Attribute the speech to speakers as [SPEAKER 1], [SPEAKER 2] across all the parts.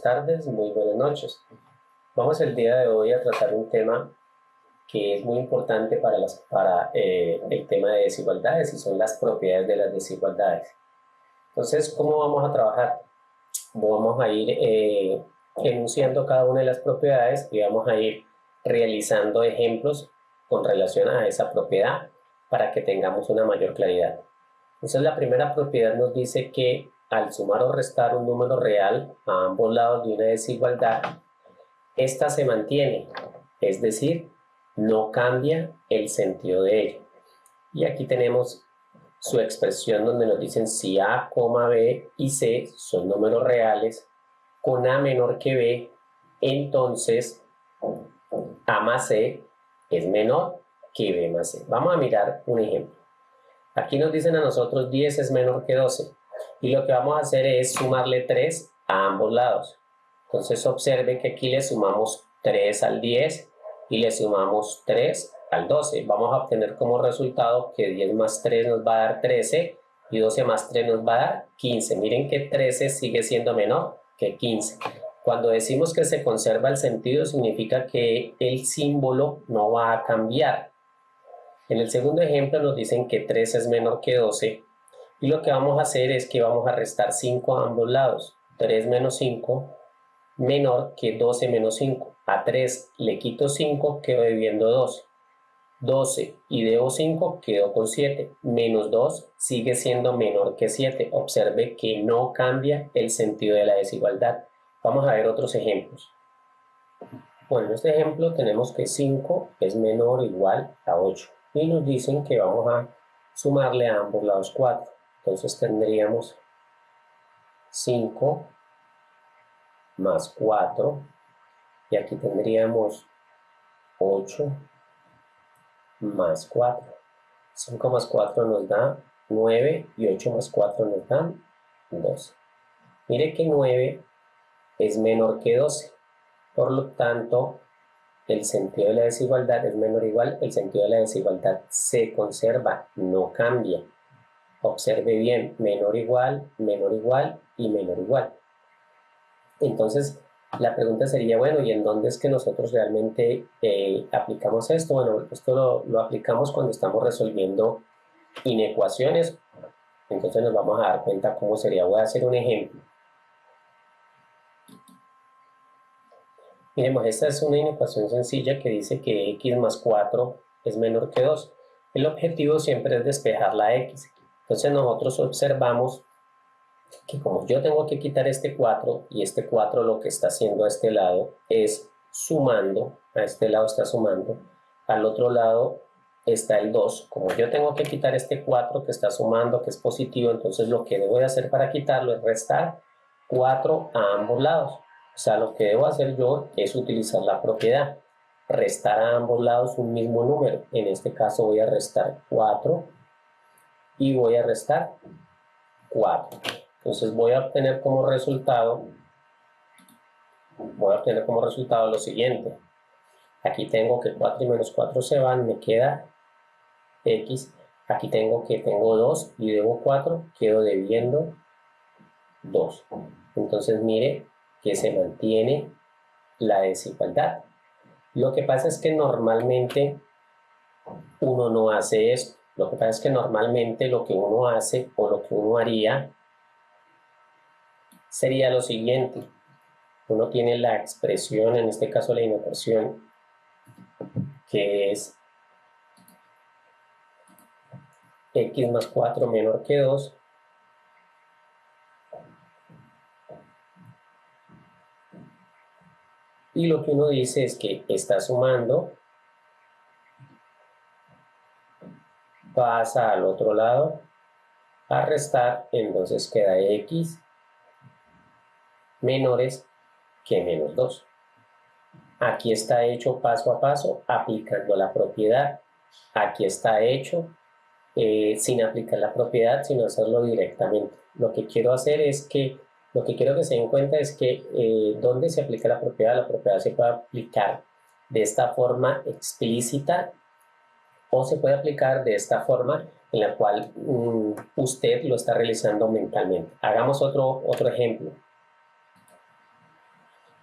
[SPEAKER 1] tardes, muy buenas noches. Vamos el día de hoy a tratar un tema que es muy importante para el tema de desigualdades y son las propiedades de las desigualdades. Entonces, ¿cómo vamos a trabajar? Vamos a ir enunciando cada una de las propiedades y vamos a ir realizando ejemplos con relación a esa propiedad para que tengamos una mayor claridad. Entonces, la primera propiedad nos dice que al sumar o restar un número real a ambos lados de una desigualdad, esta se mantiene, es decir, no cambia el sentido de ella. Y aquí tenemos su expresión donde nos dicen si A, B y C son números reales con A menor que B, entonces A más C es menor que B más C. Vamos a mirar un ejemplo. Aquí nos dicen a nosotros 10 es menor que 12 y lo que vamos a hacer es sumarle 3 a ambos lados. Entonces observen que aquí le sumamos 3 al 10 y le sumamos 3 al 12. Vamos a obtener como resultado que 10 más 3 nos va a dar 13 y 12 más 3 nos va a dar 15. Miren que 13 sigue siendo menor que 15. Cuando decimos que se conserva el sentido, significa que el símbolo no va a cambiar. En el segundo ejemplo nos dicen que 3 es menor que 12 y lo que vamos a hacer es que vamos a restar 5 a ambos lados. 3 menos 5 menor que 12 menos 5. A 3 le quito 5, quedo debiendo 12. 12 y debo 5, quedo con 7. Menos 2 sigue siendo menor que 7. Observe que no cambia el sentido de la desigualdad. Vamos a ver otros ejemplos. Bueno, en este ejemplo tenemos que 5 es menor o igual a 8. Y nos dicen que vamos a sumarle a ambos lados 4. Entonces tendríamos 5 más 4. Y aquí tendríamos 8 más 4. 5 más 4 nos da 9 y 8 más 4 nos dan 12. Mire que 9 es menor que 12. Por lo tanto, el sentido de la desigualdad es menor o igual. El sentido de la desigualdad se conserva, no cambia. Observe bien, menor igual y menor igual. Entonces, la pregunta sería, bueno, ¿y en dónde es que nosotros realmente aplicamos esto? Bueno, esto lo aplicamos cuando estamos resolviendo inecuaciones. Entonces nos vamos a dar cuenta cómo sería. Voy a hacer un ejemplo. Miremos, esta es una inecuación sencilla que dice que x más 4 es menor que 2. El objetivo siempre es despejar la x. Entonces nosotros observamos que como yo tengo que quitar este 4 y este 4 lo que está haciendo a este lado es sumando, a este lado está sumando, al otro lado está el 2. Como yo tengo que quitar este 4 que está sumando, que es positivo, entonces lo que debo de hacer para quitarlo es restar 4 a ambos lados. O sea, lo que debo hacer yo es utilizar la propiedad, restar a ambos lados un mismo número. En este caso voy a restar 4 y voy a restar 4. Entonces voy a obtener como resultado lo siguiente. Aquí tengo que 4 y menos 4 se van, me queda x. Aquí tengo 2 y debo 4, quedo debiendo 2. Entonces mire que se mantiene la desigualdad. Lo que pasa es que normalmente uno no hace esto. Lo que pasa es que normalmente lo que uno hace o lo que uno haría sería lo siguiente. Uno tiene la expresión, en este caso la inecuación, que es x más 4 menor que 2. Y lo que uno dice es que está sumando, pasa al otro lado a restar, entonces queda x menores que menos 2. Aquí está hecho paso a paso aplicando la propiedad. Aquí está hecho sin aplicar la propiedad, sino hacerlo directamente. Lo que quiero que se den cuenta es que donde se aplica la propiedad se puede aplicar de esta forma explícita o se puede aplicar de esta forma en la cual usted lo está realizando mentalmente. Hagamos otro ejemplo.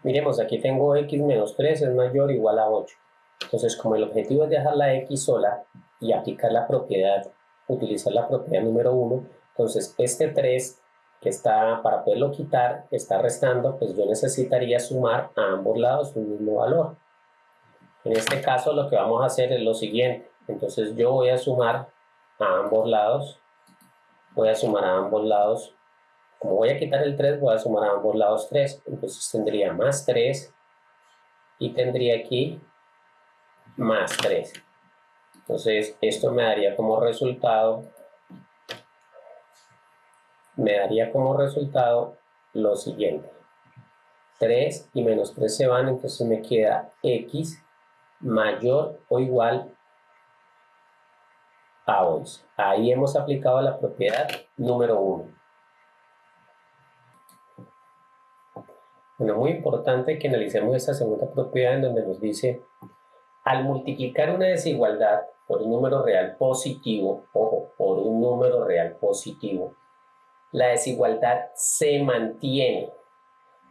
[SPEAKER 1] Miremos, aquí tengo x menos 3 es mayor o igual a 8. Entonces, como el objetivo es dejar la x sola y aplicar la propiedad, utilizar la propiedad número 1, entonces este 3 que está, para poderlo quitar, está restando, pues yo necesitaría sumar a ambos lados un mismo valor. En este caso lo que vamos a hacer es lo siguiente. Entonces yo voy a sumar a ambos lados, como voy a quitar el 3, voy a sumar a ambos lados 3. Entonces tendría más 3 y tendría aquí más 3. Entonces esto me daría como resultado lo siguiente. 3 y menos 3 se van, entonces me queda x mayor o igual a 11. Ahí hemos aplicado la propiedad número 1. Bueno, muy importante que analicemos esta segunda propiedad en donde nos dice, al multiplicar una desigualdad por un número real positivo, ojo, por un número real positivo, la desigualdad se mantiene,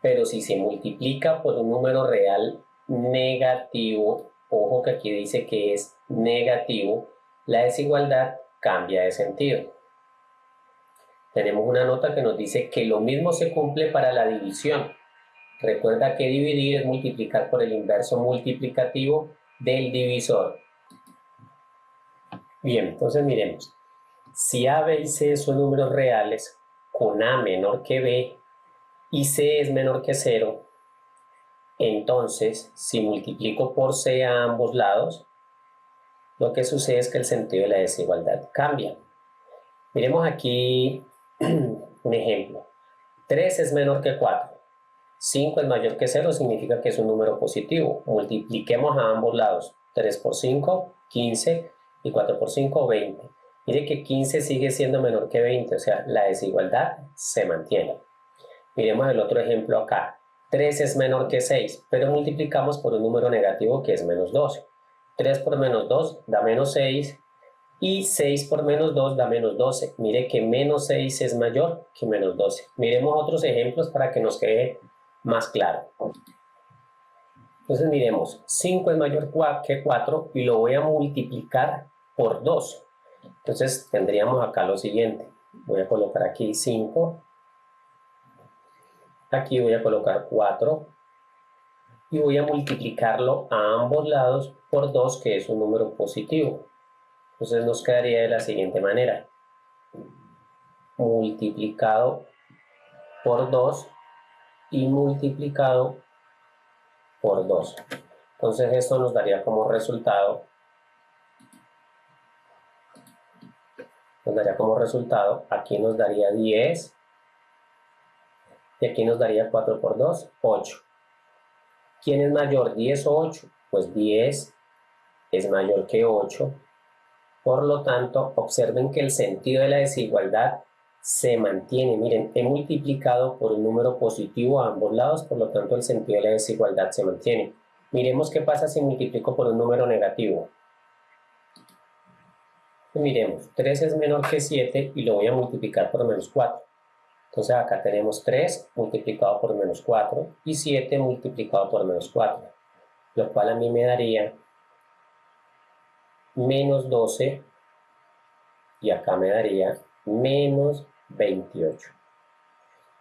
[SPEAKER 1] pero si se multiplica por un número real negativo, ojo que aquí dice que es negativo, la desigualdad cambia de sentido. Tenemos una nota que nos dice que lo mismo se cumple para la división. Recuerda que dividir es multiplicar por el inverso multiplicativo del divisor. Bien, entonces miremos. Si A, B y C son números reales con A menor que B y C es menor que 0, entonces si multiplico por C a ambos lados, lo que sucede es que el sentido de la desigualdad cambia. Miremos aquí un ejemplo. 3 es menor que 4. 5 es mayor que 0, significa que es un número positivo. Multipliquemos a ambos lados. 3 por 5, 15, y 4 por 5, 20. Mire que 15 sigue siendo menor que 20, o sea, la desigualdad se mantiene. Miremos el otro ejemplo acá. 3 es menor que 6, pero multiplicamos por un número negativo que es menos 12. 3 por menos 2 da menos 6, y 6 por menos 2 da menos 12. Mire que menos 6 es mayor que menos 12. Miremos otros ejemplos para que nos quede más claro. Entonces miremos, 5 es mayor que 4 y lo voy a multiplicar por 2. Entonces tendríamos acá lo siguiente. Voy a colocar aquí 5. Aquí voy a colocar 4. Y voy a multiplicarlo a ambos lados por 2, que es un número positivo. Entonces nos quedaría de la siguiente manera. Multiplicado por 2 y multiplicado por 2. Entonces esto nos daría como resultado, aquí nos daría 10 y aquí nos daría 4 por 2, 8. ¿Quién es mayor, 10 o 8? Pues 10 es mayor que 8. Por lo tanto, observen que el sentido de la desigualdad se mantiene. Miren, he multiplicado por un número positivo a ambos lados, por lo tanto el sentido de la desigualdad se mantiene. Miremos qué pasa si multiplico por un número negativo. Miremos, 3 es menor que 7 y lo voy a multiplicar por menos 4. Entonces acá tenemos 3 multiplicado por menos 4 y 7 multiplicado por menos 4, lo cual a mí me daría menos 12 y acá me daría menos 28.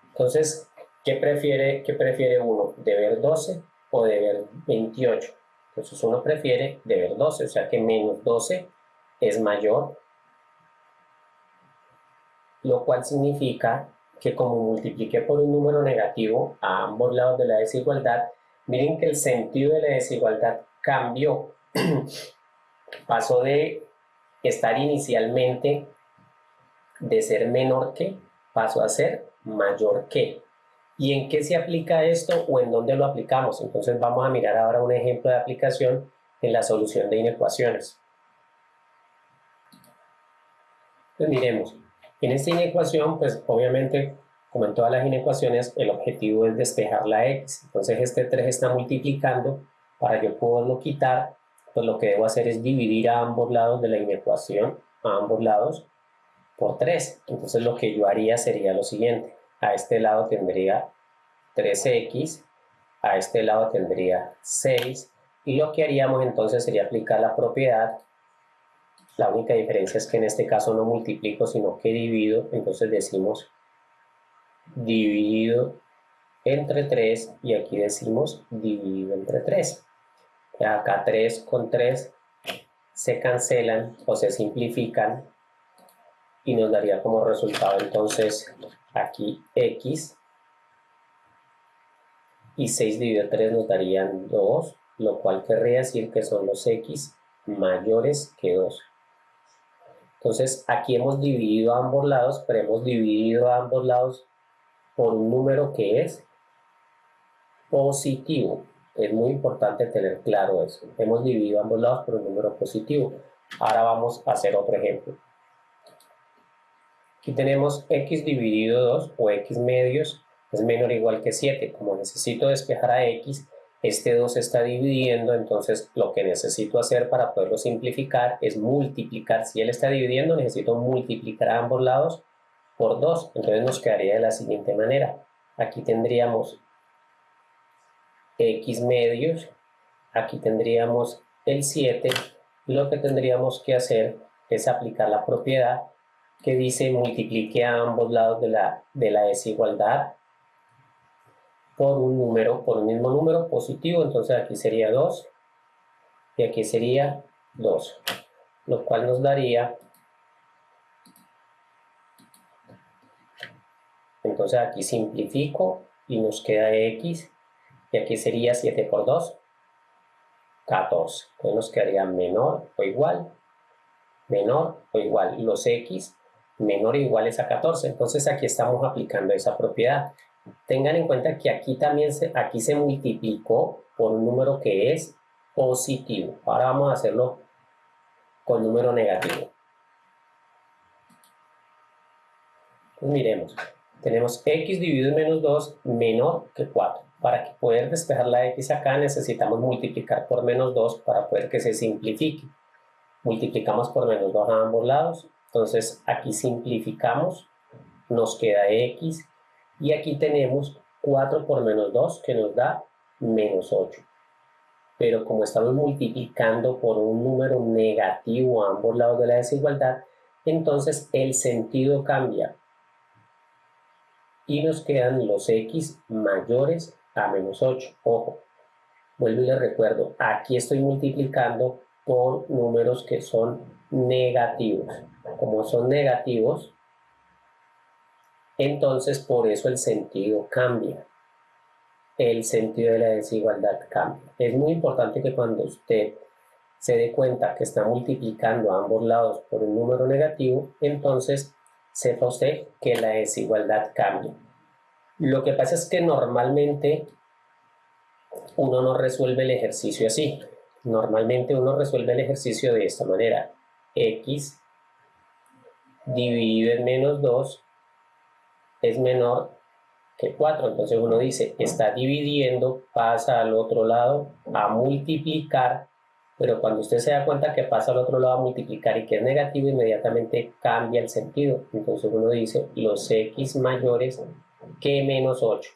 [SPEAKER 1] Entonces, ¿qué prefiere uno? ¿De ver 12 o de ver 28? Entonces uno prefiere de ver 12, o sea que menos 12 es mayor, lo cual significa que como multipliqué por un número negativo a ambos lados de la desigualdad, miren que el sentido de la desigualdad cambió. Pasó de estar inicialmente de ser menor que, pasó a ser mayor que. ¿Y en qué se aplica esto o en dónde lo aplicamos? Entonces vamos a mirar ahora un ejemplo de aplicación en la solución de inecuaciones. Pues miremos, en esta inecuación, pues obviamente, como en todas las inecuaciones, el objetivo es despejar la x. Entonces este 3 está multiplicando. Para yo poderlo quitar, pues lo que debo hacer es dividir a ambos lados de la inecuación, a ambos lados, por 3. Entonces lo que yo haría sería lo siguiente. A este lado tendría 3x, a este lado tendría 6, y lo que haríamos entonces sería aplicar la propiedad. La única diferencia es que en este caso no multiplico, sino que divido, entonces decimos dividido entre 3, y aquí decimos dividido entre 3. Acá 3 con 3 se cancelan o se simplifican, y nos daría como resultado entonces aquí x, y 6 dividido 3 nos darían 2, lo cual querría decir que son los x mayores que 2. Entonces aquí hemos dividido a ambos lados, pero hemos dividido a ambos lados por un número que es positivo. Es muy importante tener claro eso. Hemos dividido a ambos lados por un número positivo. Ahora vamos a hacer otro ejemplo. Aquí tenemos x dividido 2, o x medios, es menor o igual que 7. Como necesito despejar a x, este 2 se está dividiendo, entonces lo que necesito hacer para poderlo simplificar es multiplicar. Si él está dividiendo, necesito multiplicar a ambos lados por 2. Entonces nos quedaría de la siguiente manera. Aquí tendríamos x medios, aquí tendríamos el 7, y lo que tendríamos que hacer es aplicar la propiedad que dice multiplique a ambos lados de la desigualdad por un mismo número positivo. Entonces aquí sería 2 y aquí sería 2, lo cual nos daría, entonces aquí simplifico y nos queda x, y aquí sería 7 por 2, 14. Entonces nos quedaría menor o igual, los x menor o iguales a 14. Entonces aquí estamos aplicando esa propiedad. Tengan en cuenta que aquí también aquí se multiplicó por un número que es positivo. Ahora vamos a hacerlo con número negativo. Pues miremos, tenemos x dividido en menos 2 menor que 4. Para poder despejar la x acá necesitamos multiplicar por menos 2 para poder que se simplifique. Multiplicamos por menos 2 a ambos lados, entonces aquí simplificamos, nos queda x, y aquí tenemos 4 por menos 2 que nos da menos 8. Pero como estamos multiplicando por un número negativo a ambos lados de la desigualdad, entonces el sentido cambia y nos quedan los x mayores a menos 8. Ojo, vuelvo y les recuerdo, aquí estoy multiplicando por números que son negativos. Como son negativos, entonces por eso el sentido cambia. El sentido de la desigualdad cambia. Es muy importante que cuando usted se dé cuenta que está multiplicando a ambos lados por un número negativo, entonces sepa usted que la desigualdad cambia. Lo que pasa es que normalmente uno no resuelve el ejercicio así. Normalmente uno resuelve el ejercicio de esta manera. X dividido en menos 2 es menor que 4. Entonces uno dice, está dividiendo, pasa al otro lado a multiplicar, pero cuando usted se da cuenta que pasa al otro lado a multiplicar y que es negativo, inmediatamente cambia el sentido. Entonces uno dice, los x mayores que menos 8.